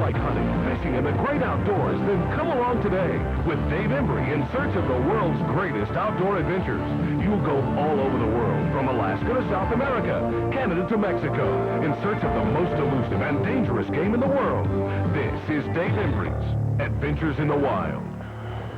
like hunting, fishing, and the great outdoors, then come along today with Dave Embry in search of the world's greatest outdoor adventures. You'll go all over the world, from Alaska to South America, Canada to Mexico, in search of the most elusive and dangerous game in the world. This is Dave Embry's Adventures in the Wild.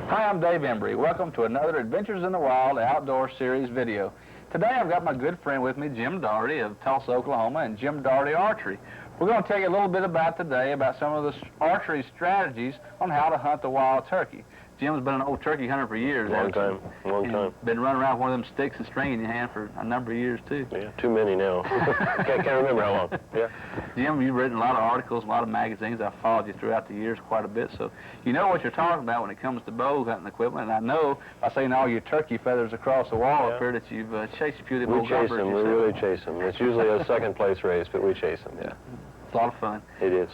Hi, I'm Dave Embry. Welcome to another Adventures in the Wild Outdoor Series video. Today I've got my good friend with me, Jim Daugherty of Tulsa, Oklahoma, and Jim Daugherty Archery. We're going to tell you a little bit about some of the archery strategies on how to hunt the wild turkey. Jim's been an old turkey hunter for years. Long time. Been running around with one of them sticks and string in your hand for a number of years, too. Yeah, too many now. can't remember how long. Yeah. Jim, you've written a lot of articles, a lot of magazines. I've followed you throughout the years quite a bit, so you know what you're talking about when it comes to bow hunting equipment. And I know by seeing all your turkey feathers across the wall up here that you've chased a few of them old gobblers. We really chase them. It's usually a second place race, but we chase them, yeah. It's a lot of fun. It is.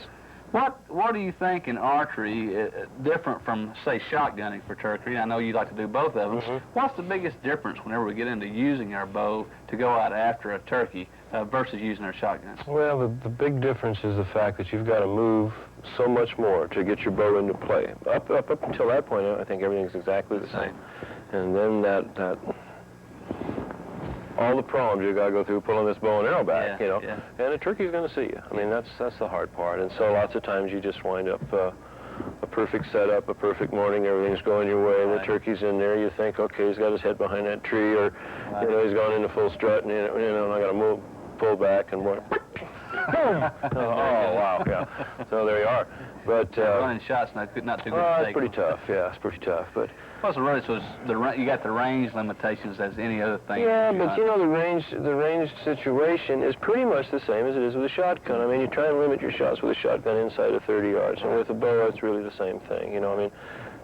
What do you think in archery different from, say, shotgunning for turkey? I know you like to do both of them. Mm-hmm. What's the biggest difference whenever we get into using our bow to go out after a turkey versus using our shotgun? Well, the big difference is the fact that you've got to move so much more to get your bow into play. Up until that point, I think everything's exactly the same. And then all the problems you got to go through pulling this bow and arrow back, you know, and the turkey's going to see you. I mean, that's the hard part. And so lots of times you just wind up a perfect setup, a perfect morning, everything's going your way, and the turkey's in there. You think, okay, he's got his head behind that tree, or you know, he's gone into full strut, and you know, I got to pull back, and boom! Oh wow, yeah. So there you are. But running shots not too good. It's pretty tough. Yeah, it's pretty tough. But plus, really, so you got the range limitations as any other thing. Yeah, but you know, the range situation is pretty much the same as it is with a shotgun. I mean, you try and limit your shots with a shotgun inside of 30 yards, and with a bow, it's really the same thing. You know, I mean,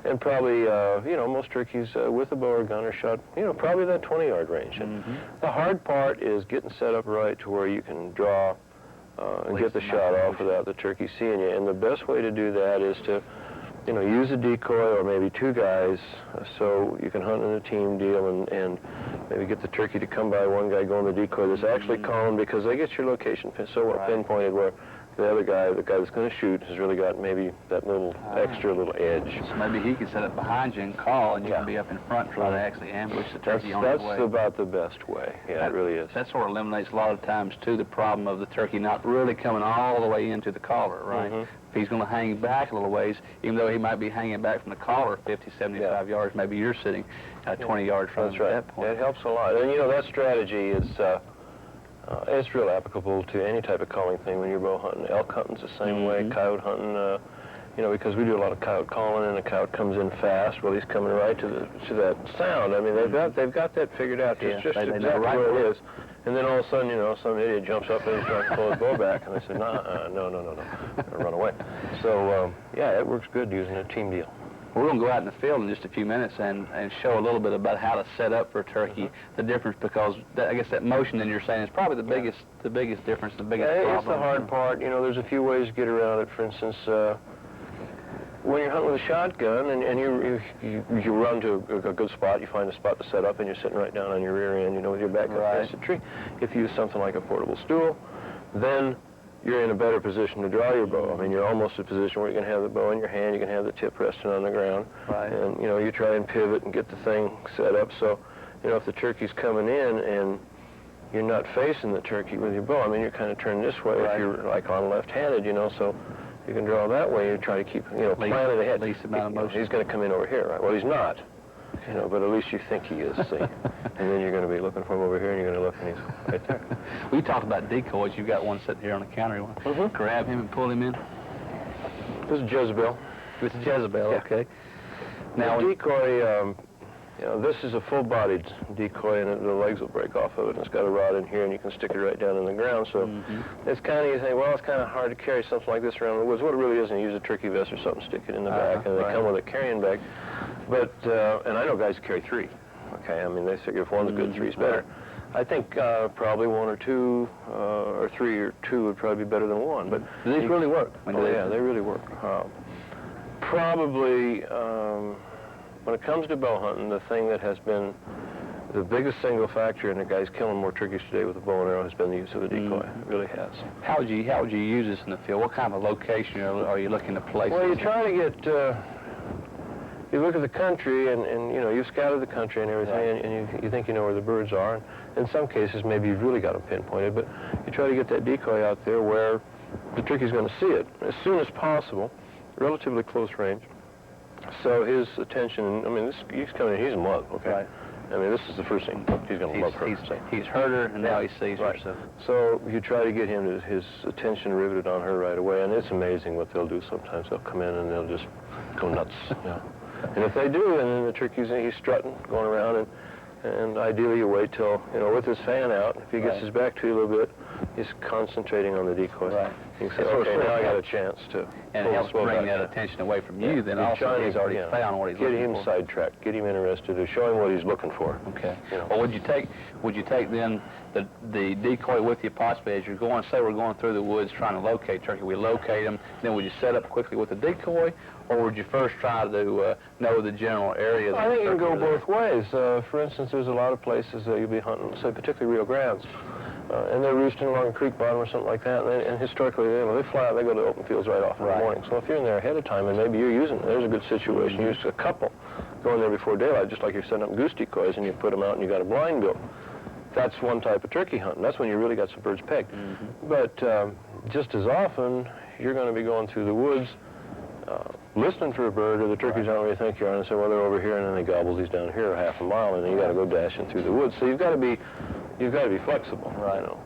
and probably you know, most turkeys with a bow or gun are shot, you know, probably that 20-yard range. And the hard part is getting set up right to where you can draw and get the shot off without the turkey seeing you. And the best way to do that is to, you know, use a decoy or maybe two guys so you can hunt in a team deal and maybe get the turkey to come by one guy going the decoy that's actually calling, because they get your location so pinpointed where the other guy, the guy that's going to shoot, has really got maybe that little extra little edge. So maybe he can set up behind you and call, and you can be up in front trying to actually ambush the turkey on the way. That's about the best way. Yeah, it really is. That sort of eliminates a lot of times, too, the problem of the turkey not really coming all the way into the collar, right? If he's going to hang back a little ways, even though he might be hanging back from the collar 50, 75 yards, maybe you're sitting 20 yards from him at that point. It helps a lot. And, you know, that strategy is... it's real applicable to any type of calling thing when you're bow hunting. Elk hunting's the same way, coyote hunting, you know, because we do a lot of coyote calling, and the coyote comes in fast. Well, he's coming right to that sound. I mean, they've got that figured out, just exactly where it is. And then all of a sudden, you know, some idiot jumps up and he's trying to pull his bow back, and they say, no, run away. So, yeah, it works good using a team deal. We're going to go out in the field in just a few minutes and show a little bit about how to set up for a turkey, the difference, because I guess that motion that you're saying is probably the biggest difference, the biggest problem. It's the hard part. You know, there's a few ways to get around it. For instance, when you're hunting with a shotgun and you run to a good spot, you find a spot to set up, and you're sitting right down on your rear end, you know, with your back up against the tree. If you use something like a portable stool, then you're in a better position to draw your bow. I mean, you're almost in a position where you can have the bow in your hand, you can have the tip resting on the ground, and, you know, you try and pivot and get the thing set up so, you know, if the turkey's coming in and you're not facing the turkey with your bow, I mean, you're kind of turned this way if you're, like, on left-handed, you know, so you can draw that way. You try to keep, you know, planted ahead. Least amount of motion. He's going to come in over here, right? Well, he's not. You know, but at least you think he is, see? And then you're going to be looking for him over here, and you're going to look, and he's right there. We talked about decoys. You've got one sitting here on the counter. You want to grab him and pull him in? This is Jezebel. This is Jezebel, okay. Now, the decoy, you know, this is a full-bodied decoy, and the legs will break off of it, and it's got a rod in here, and you can stick it right down in the ground. So it's kind of, you think, well, it's kind of hard to carry something like this around the woods. What it really is, and you use a turkey vest or something, stick it in the back, and they come with a carrying bag. But, and I know guys who carry three, okay? I mean, they figure if one's good, three's better. I think probably one or two, or three or two would probably be better than one. But do these really work? Oh, yeah, they really work. Probably, when it comes to bow hunting, the thing that has been The biggest single factor in a guy's killing more turkeys today with a bow and arrow has been the use of a decoy. It really has. How would you use this in the field? What kind of location are you looking to place? Well, this you try to get. You look at the country, and you know you've scouted the country and everything, Right. and you think you know where the birds are. And in some cases, maybe you've really got them pinpointed, but you try to get that decoy out there where the turkey's going to see it as soon as possible, relatively close range. So his attention. I mean, he's coming in. He's in love. Okay. Right. I mean, this is the first thing he's going to love her. He's heard her, and now he sees Right. her. So you try to get his attention riveted on her right away, and it's amazing what they'll do sometimes. They'll come in and they'll just go nuts. Yeah. And if they do, and then the turkey's he's strutting, going around, and ideally you wait till, you know, with his fan out, if he gets Right. his back to you a little bit, he's concentrating on the decoy. Right. You can say, okay, now I got a chance to And pull it helps the bow bring back that in. attention away from you. Then You're also trying he's to, already yeah, found what he's get looking him for. sidetracked, get him interested, or show him what he's looking for. Okay. You know. Well, would you take then the decoy with you possibly as you're going? Say we're going through the woods trying to locate turkey. We locate them. Then would you set up quickly with the decoy, or would you first try to know the general area? I think you can go turkeys are both ways. For instance, there's a lot of places that you'll be hunting, say particularly Rio Grandes, and they're roosting along a creek bottom or something like that, and historically they fly out, they go to open fields right off in the morning. So if you're in there ahead of time and maybe you're using, there's a good situation, use a couple, go in there before daylight, just like you're setting up goose decoys and you put them out and you got a blind built. That's one type of turkey hunting. That's when you really got some birds pegged. But just as often, you're going to be going through the woods, listening for a bird, or the turkeys don't really think you are, and say, well, they're over here, and then they gobble these down here half a mile, and then you got to go dashing through the woods. So you've got to be flexible. Right. You know.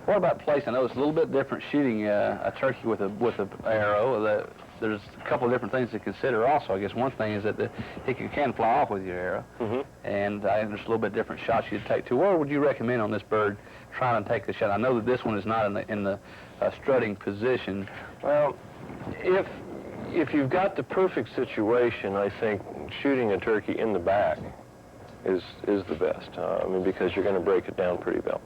What about placing? I know it's a little bit different shooting a turkey with a arrow. There's a couple of different things to consider also. I guess one thing is that you can fly off with your arrow, and there's a little bit different shots you'd take too. What would you recommend on this bird trying to take the shot? I know that this one is not in the strutting position. Well, if you've got the perfect situation, I think shooting a turkey in the back is the best. I mean, because you're going to break it down pretty well.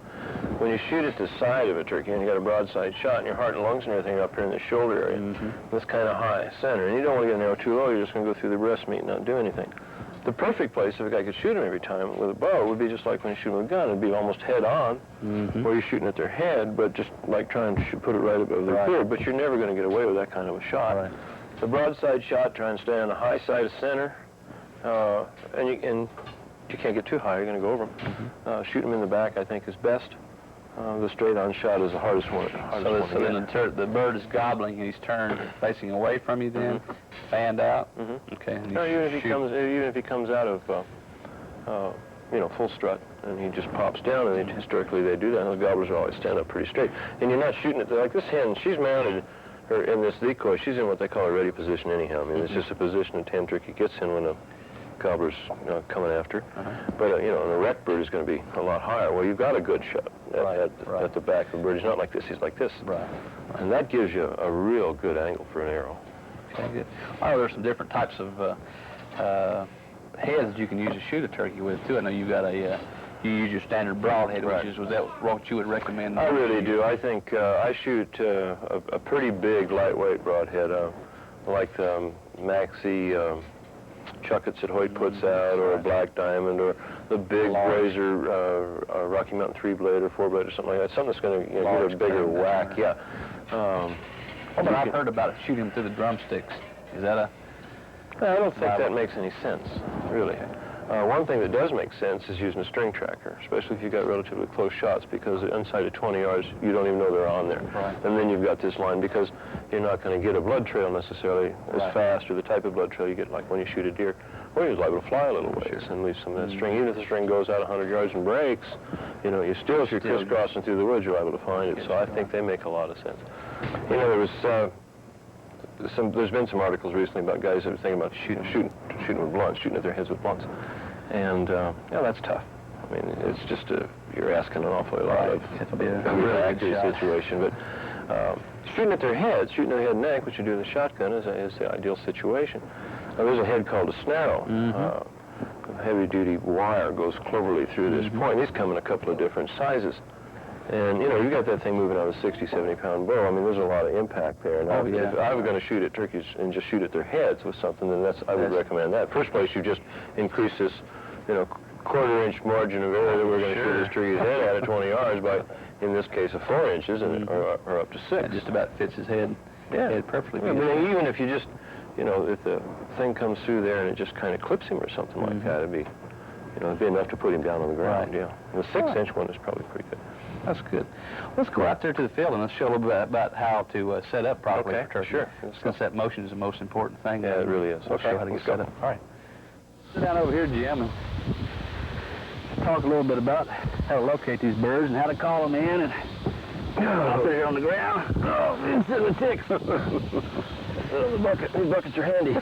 When you shoot at the side of a turkey and you got a broadside shot and your heart and lungs and everything up here in the shoulder area, that's kind of high center, and you don't want to get an arrow too low. You're just going to go through the breast meat and not do anything. The perfect place, if a guy could shoot him every time with a bow, would be just like when you shoot with a gun. It'd be almost head on, where you're shooting at their head, but just like trying to put it right above their beard. But you're never going to get away with that kind of a shot. Right. The broadside shot, try and stay on the high side of center, and you can't get too high. You're going to go over them. Shoot them in the back, I think, is best. The straight-on shot is the hardest one. So then the bird is gobbling and he's turned facing away from you. Then fanned out. Okay. And No, even if he comes out of full strut and he just pops down, and historically they do that. And the gobblers always stand up pretty straight. And you're not shooting at like this hen. She's mounted her in this decoy. She's in what they call a ready position anyhow. I mean, it's just a position a tame turkey gets in when a gobbler's coming after. But an erect bird is going to be a lot higher. Well, you've got a good shot at the back of the bird. He's not like this. He's like this. Right. And that gives you a real good angle for an arrow. Okay, good. I know there's some different types of heads that you can use to shoot a turkey with too. I know you got you use your standard broadhead, was that what you would recommend? I really do. I think I shoot a pretty big lightweight broadhead, like the Maxi Chuckets that Hoyt puts out, or a Black Diamond, or the big Razor Rocky Mountain 3-blade or 4-blade or something like that. Something that's going to get a bigger whack. Yeah. But I've heard about shooting through the drumsticks. Is that I don't think that makes any sense, really. One thing that does make sense is using a string tracker, especially if you've got relatively close shots, because inside of 20 yards, you don't even know they're on there. Right. And then you've got this line, because you're not going to get a blood trail necessarily as fast, or the type of blood trail you get like when you shoot a deer. Well, you're liable to fly a little ways and leave some of that string. Even if the string goes out 100 yards and breaks, you know, if you're crisscrossing through the woods, you're liable to find it. So I think they make a lot of sense. You know, there's been some articles recently about guys that are thinking about shooting with blunts, shooting at their heads with blunts. And, that's tough. I mean, it's just you're asking an awfully lot of a really accurate situation. But shooting at their head and neck, which you do with a shotgun, is the ideal situation. Now, there's a head called a snarrow. Heavy-duty wire goes cloverly through this point. These come in a couple of different sizes. And, you know, you got that thing moving out of a 60, 70-pound bow. I mean, there's a lot of impact there. And if I was going to shoot at turkeys and just shoot at their heads with something, then I would recommend that. First place, you just increase this, quarter-inch margin of error that we're going to shoot this turkey's head at 20 yards by, in this case, 4 inches, and or up to 6. It just about fits his head. Head perfectly. Yeah, but even if you just, you know, if the thing comes through there and it just kind of clips him or something like that, it'd be, you know, it'd be enough to put him down on the ground. Right. Yeah. And the 6-inch one is probably pretty good. That's good. Let's go out there to the field and let's show a little bit about how to set up properly Okay, for turkey. sure. Since that motion is the most important thing. Yeah, it really is. We'll show how to get set up. All right. Sit down over here, Jim, and talk a little bit about how to locate these birds and how to call them in. And out there on the ground. Oh, instead of the ticks. The bucket. These buckets are handy.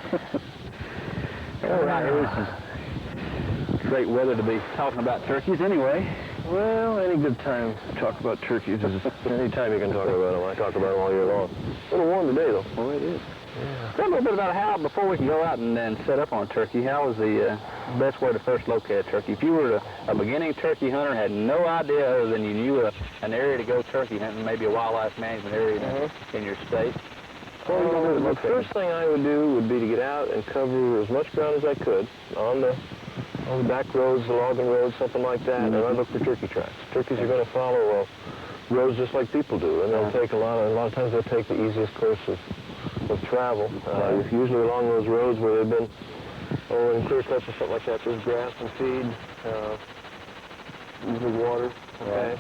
All right, this is great weather to be talking about turkeys anyway. Well, any good time to talk about turkeys is any time you can talk about them. I talk about them all year long. A little warm today, though. Well, it is. Yeah. Tell me a little bit about how, before we can go out and set up on a turkey, how is the best way to first locate a turkey? If you were a beginning turkey hunter, had no idea other than you knew an area to go turkey hunting, maybe a wildlife management area in your state, The first thing I would do would be to get out and cover as much ground as I could on the back roads, the logging roads, something like that, and I'd look for turkey tracks. Turkeys are going to follow roads just like people do, and they'll take a lot of times they'll take the easiest course of travel. Usually along those roads where they've been, in clear cuts or something like that, there's grass and feed, usually water. Okay.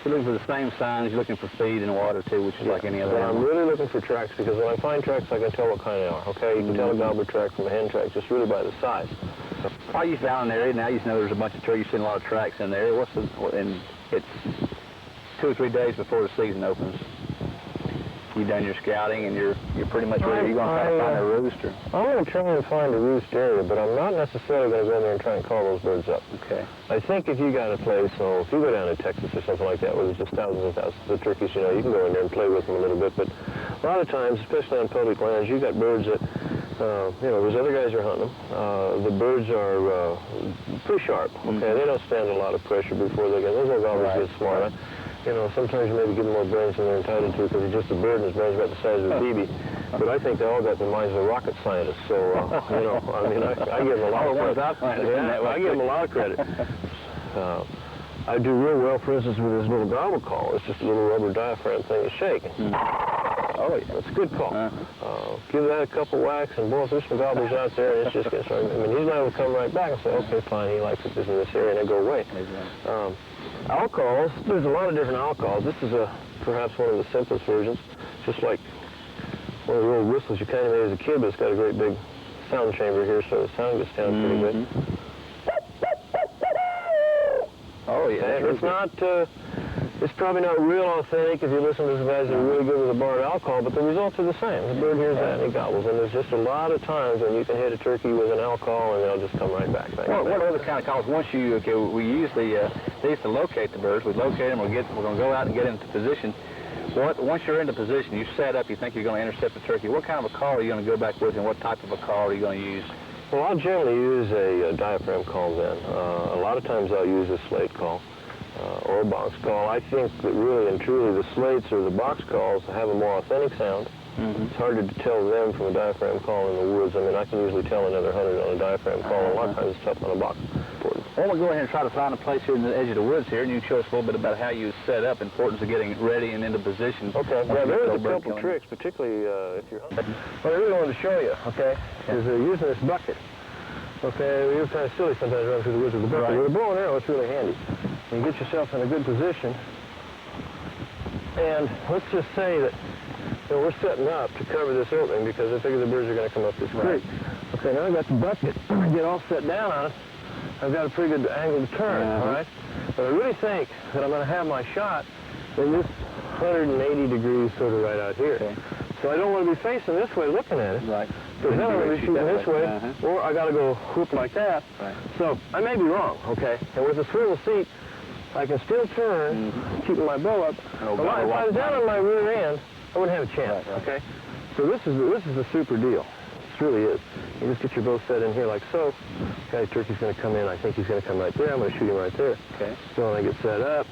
You're looking for the same signs, you're looking for feed and water too, which is like any other But I'm animal. really looking for tracks because when I find tracks, I can tell what kind they are. Okay, you can tell a gobbler track from a hen track just really by the size. While you found an area, now you know there's a bunch of turkeys, you've seen a lot of tracks in there. And it's 2 or 3 days before the season opens. You've done your scouting and you're pretty much ready. You're going to try to find a roost? Or? I'm going to try and find a roost area, but I'm not necessarily going to go in there and try and call those birds up. Okay. I think if you got a place, so if you go down to Texas or something like that where there's just thousands and thousands of turkeys, you know, you can go in there and play with them a little bit, but a lot of times, especially on public lands, you got birds that, you know, there's other guys that are hunting them. The birds are pretty sharp, okay? They don't stand a lot of pressure before they get, those little gobblers get smart. You know, sometimes you maybe give them more brains than they're entitled to because he's just a bird and his brain's about the size of a BB. But I think they all got the minds of a rocket scientist. So, you know, I mean, I give them a lot of credit. Yeah, I give them a lot of credit. I do real well, for instance, with this little gobble call. It's just a little rubber diaphragm thing to shake. Oh, yeah, that's a good call. Give that a couple whacks, and boy, there's some gobblers out there, and it's just getting started. I mean, he's liable to come right back and say, okay, fine, he likes it in this area, and they go away. Owl calls, there's a lot of different owl calls. This is perhaps one of the simplest versions, just like one of the little whistles you kind of made as a kid, but it's got a great big sound chamber here, so the sound gets down pretty good. Oh, yeah. It's not, it's probably not real authentic if you listen to the guys that are really good with a barred owl call, but the results are the same. The bird hears that and he gobbles, and there's just a lot of times when you can hit a turkey with an owl call and they'll just come right back. What other kind of calls? Once you, we usually, they used to locate the birds. We locate them, we're going to go out and get into position. Once you're into position, you set up, you think you're going to intercept the turkey. What kind of a call are you going to go back with, and what type of a call are you going to use? Well, I'll generally use a diaphragm call then. A lot of times I'll use a slate call or a box call. I think that really and truly the slates or the box calls have a more authentic sound. It's harder to tell them from a diaphragm call in the woods. I mean, I can usually tell another hunter on a diaphragm call, and a lot of times it's tough on a box. Well, we'll go ahead and try to find a place here in the edge of the woods here, and you can show us a little bit about how you set up, importance of getting ready and into position. Okay, yeah, there's a couple tricks, particularly if you're hunting. What I really wanted to show you, okay, is using this bucket. Okay, you're kind of silly sometimes running through the woods with the bucket. With a bow and arrow, it's really handy. You get yourself in a good position, and let's just say that we're setting up to cover this opening because I figure the birds are going to come up this creek. Okay, now I've got the bucket. I get all set down on it. I've got a pretty good angle to turn, all right? But I really think that I'm going to have my shot in this 180 degrees sort of right out here. Okay. So I don't want to be facing this way looking at it. Right. Because then I'm going to be shooting this way, or I got to go whoop like that. Right. So I may be wrong, okay? And with a swivel seat, I can still turn, keeping my bow up. If I was down on my rear end, I wouldn't have a chance, okay? So this is the super deal. This really is. You just get your bow set in here like so. Okay, turkey's going to come in. I think he's going to come right there. I'm going to shoot him right there. Okay. So when I get set up.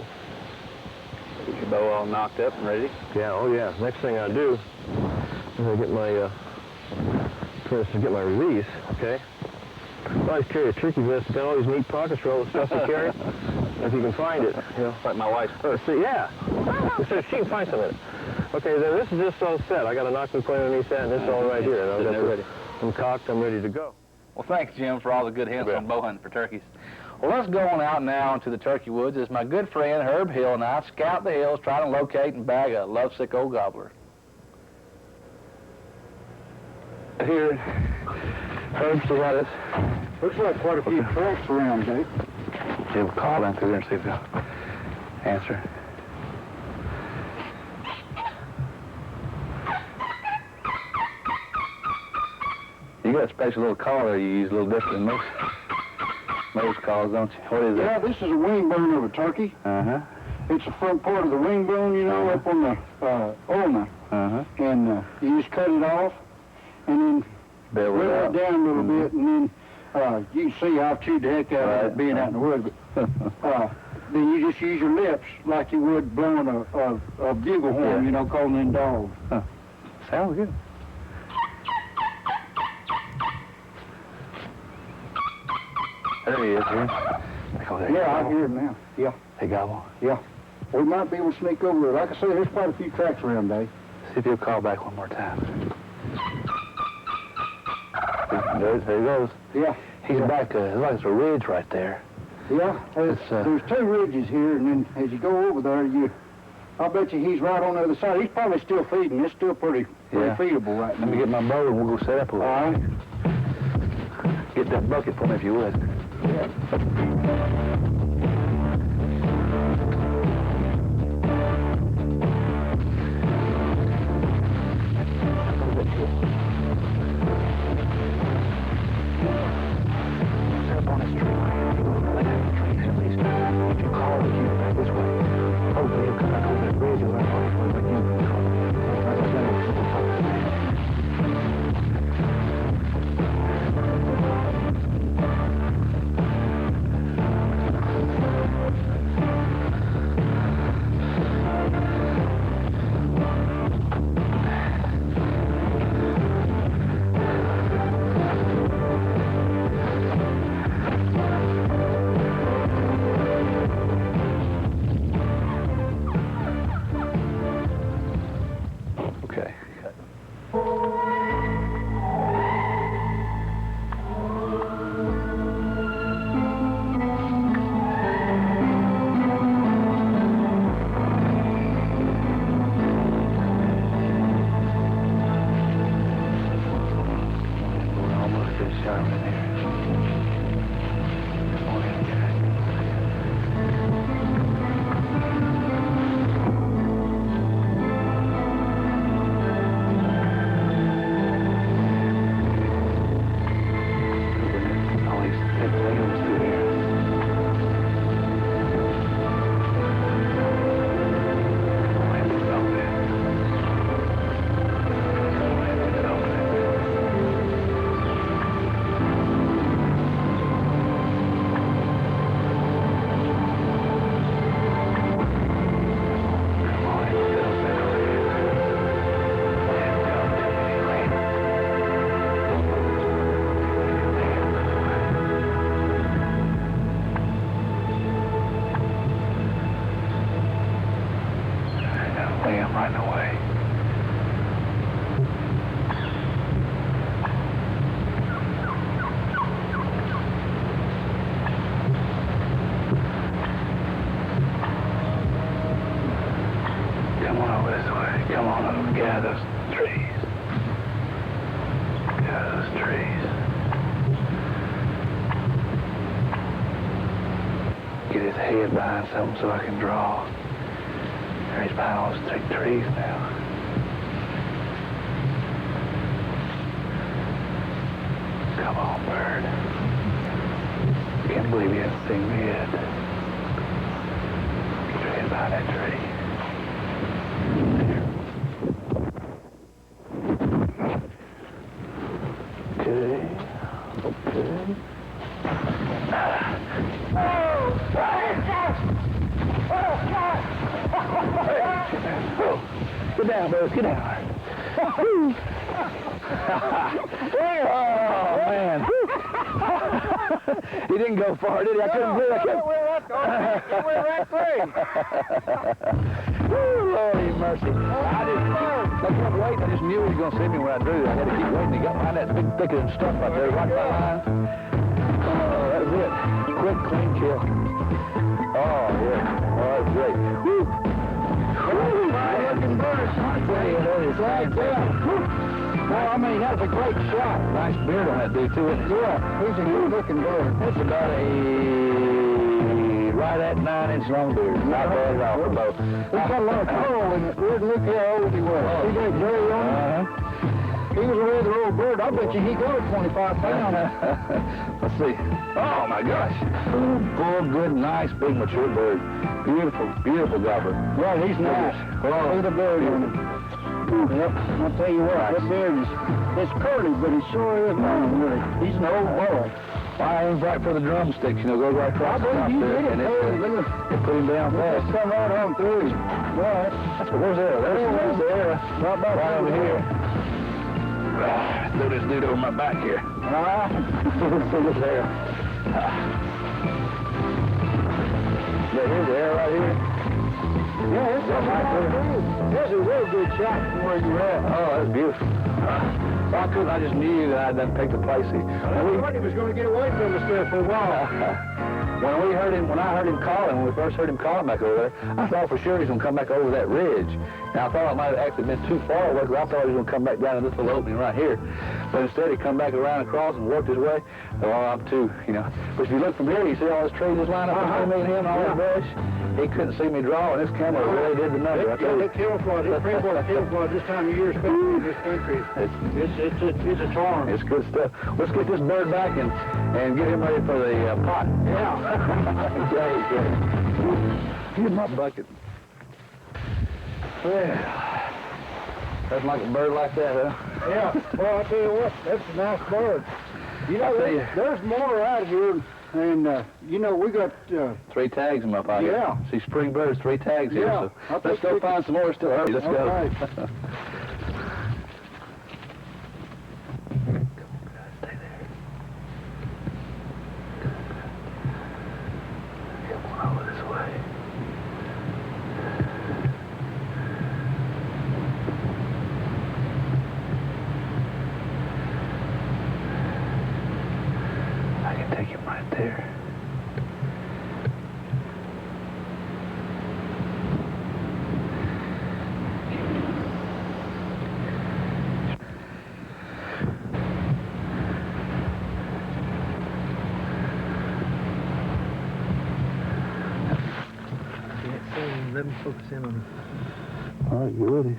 Get your bow all knocked up and ready? Yeah, oh yeah. Next thing I do is I get my, for instance, get my release, okay? I always carry a turkey vest. It's got all these neat pockets for all the stuff to carry. If you can find it. You know. Like my wife's purse. See, yeah. So she can find some of it. Okay, so this is just all set. I got a knocking point underneath that, and it's all right here. I'm cocked. I'm ready to go. Well, thanks, Jim, for all the good hints on bow hunting for turkeys. Well, let's go on out now into the turkey woods as my good friend Herb Hill and I scout the hills trying to locate and bag a lovesick old gobbler. Here, Herb, see how this? Looks like quite a few tracks around, Dave. Jim, call in through there and see if they'll answer. You got a special little call there you use a little different than most calls, don't you? What is it? Yeah, this is a wing bone of a turkey. Uh-huh. It's the front part of the wing bone, you know, up on the ulna. Uh-huh. And you just cut it off, and then Bevel roll it it out. down a little bit, and then you can see I've chewed the heck out of it being out in the woods. Then you just use your lips like you would blowing a bugle horn, you know, calling in dogs. Huh. Sounds good. There he is, here. Yeah, I hear him now. Yeah. Hey, gobble. Yeah. We might be able to sneak over there. Like I say, there's quite a few tracks around, Dave. See if he'll call back one more time. There he goes. Yeah. He's back. It's like it's a ridge right there. Yeah. There's two ridges here, and then as you go over there, I'll bet you he's right on the other side. He's probably still feeding. It's still pretty feedable right now. Let me get my bow and we'll go set up a little. All right. Get that bucket for me if you would. Yeah. Behind something so I can draw. There he's behind all those thick trees now. Come on, bird. Can't believe you haven't seen me yet. Get your head behind that tree. There. Okay. Get down, Buzz. Get down. Oh, man. He didn't go far, did he? I couldn't do it. It went right through. Woo, Lordy mercy. I kept waiting. I just knew he was going to see me when I drew. I had to keep waiting. He got behind that big thicket and stuff right there, right by line. Oh, that was it. Quick, clean kill. Oh, yeah. Oh, that was great. Woo. Looking bird. I tell you, that is Well, I mean, that's a great shot. nice beard on that dude, too, isn't it? Yeah, he's a good-looking bird. It's about right at 9-inch long beard. Not bad at all for both. He's got a lot of curl in it. Look how old he was. He got gray on him. He was a rather old bird. I bet you he goes 25 pounds. Let's see. Oh, my gosh. Full, good, nice, big, mature bird. Beautiful, beautiful gobbler. Well, he's nice. Oh, Look at the bird on him. Yep, I'll tell you what, that beard is, it's curly, but he sure is long, really. He's an old boy. I aimed right for the drumsticks, you know, go right across the top there, and it put him down fast. Come right on through. Right. Where's the arrow? There's the arrow. Right over here. Throw this dude over my back here. Look there. Here's the arrow right here. Yeah, it's That's a real good shot from where you're at. Oh, that's beautiful. I just knew that I'd done picked a place. I thought he was going to get away from us there for a while. When I heard him calling, when we first heard him calling back over there, I thought for sure he was going to come back over that ridge. Now, I thought it might have actually been too far away, because I thought he was going to come back down to this little opening right here. But instead, he come back around across and worked his way. Well, I'm too, you know. But if you look from here, you see all those trees just lined up between me and him, all that brush. He couldn't see me draw, and this camera really did the number. The camouflage, the camouflage this time of year, especially in this country, it's a charm. It's good stuff. Let's get this bird back and get him ready for the pot. Yeah. Great. Here's my bucket. Yeah. That's like a bird like that, huh? Yeah. Well, I tell you what, that's a nice bird. You know, there's more out here. And, you know, we got... 3 tags in my pocket. Yeah. See, spring birds, 3 tags here. Yeah. So let's go find some more still. Hurry, let's go. Right. Stay there. Come on over this way. I can take him right there. Let me focus in on it. All right, you ready?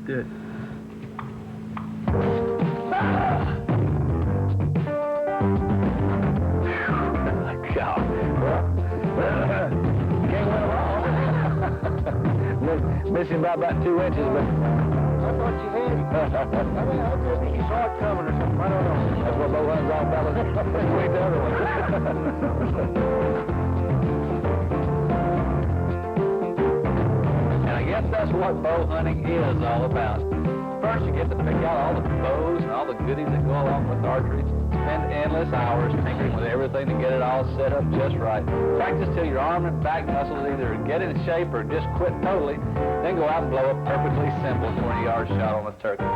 Do it. God. Can't win them all. Missing by about 2 inches, but... I thought you had him. I think you saw it coming or something. I don't know. That's what bow hunting's all about. Let's wait the other one. Guess that's what bow hunting is all about. First, you get to pick out all the bows and all the goodies that go along with archery. Spend endless hours tinkering with everything to get it all set up just right. Practice till your arm and back muscles either get in shape or just quit totally. Then go out and blow a perfectly simple 20-yard shot on a turkey.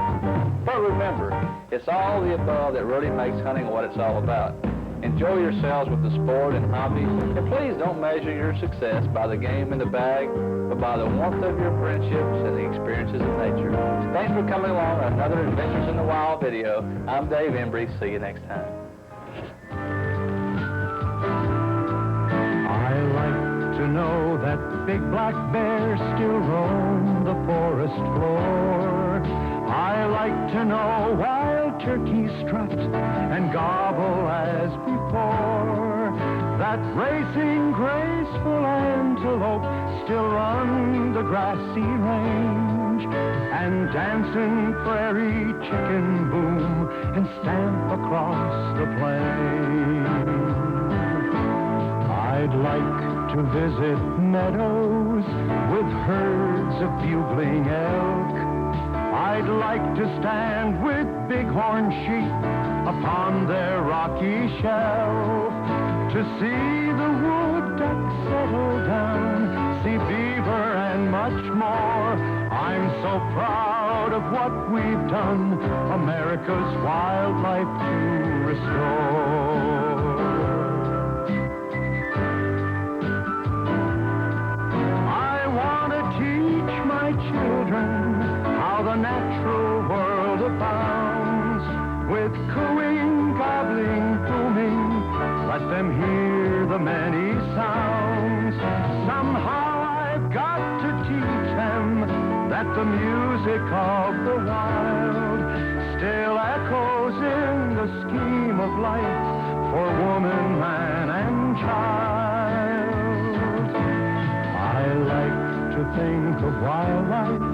But remember, it's all the above that really makes hunting what it's all about. Enjoy yourselves with the sport and hobby, and please don't measure your success by the game in the bag, but by the warmth of your friendships and the experiences of nature. Thanks for coming along on another Adventures in the Wild video. I'm Dave Embry. See you next time. I like to know that big black bears still roam the forest floor. I like to know wild turkeys strut and gobble as before, that racing graceful antelope still run the grassy range, and dancing prairie chicken boom and stamp across the plain. I'd like to visit meadows with herds of bugling elk. I'd like to stand with bighorn sheep upon their rocky shelf, to see the wood duck settle down, see beaver and much more. I'm so proud of what we've done, America's wildlife to restore. I want to teach my children how the natural world abounds, with cooing, gobbling, booming. Let them hear the many sounds. Somehow I've got to teach them that the music of the wild still echoes in the scheme of life for woman, man, and child. I like to think of wildlife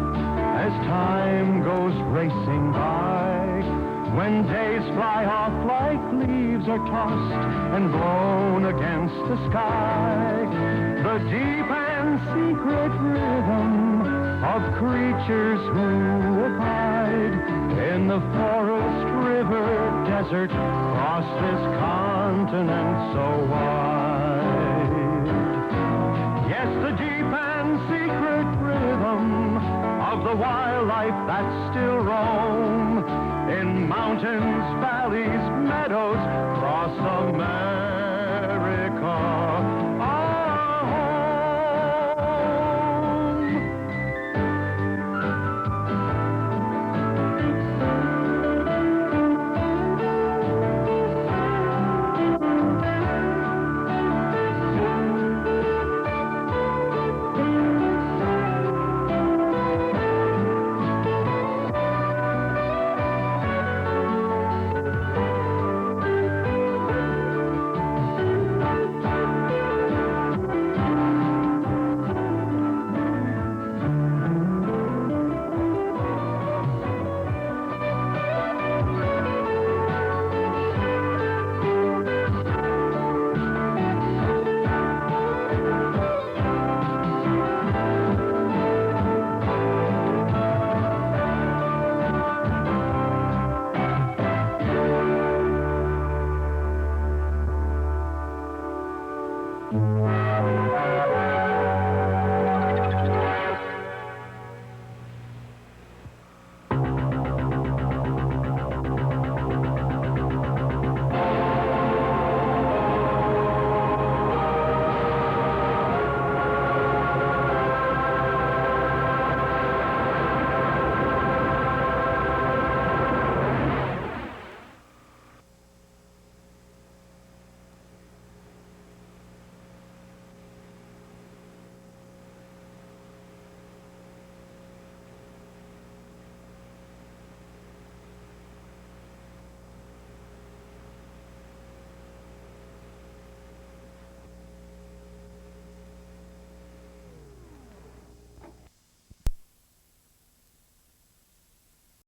as time goes racing by, when days fly off like leaves are tossed and blown against the sky. The deep and secret rhythm of creatures who abide in the forest, river, desert, across this continent so wide. Yes, the deep and secret rhythm of the wildlife that still roam in mountains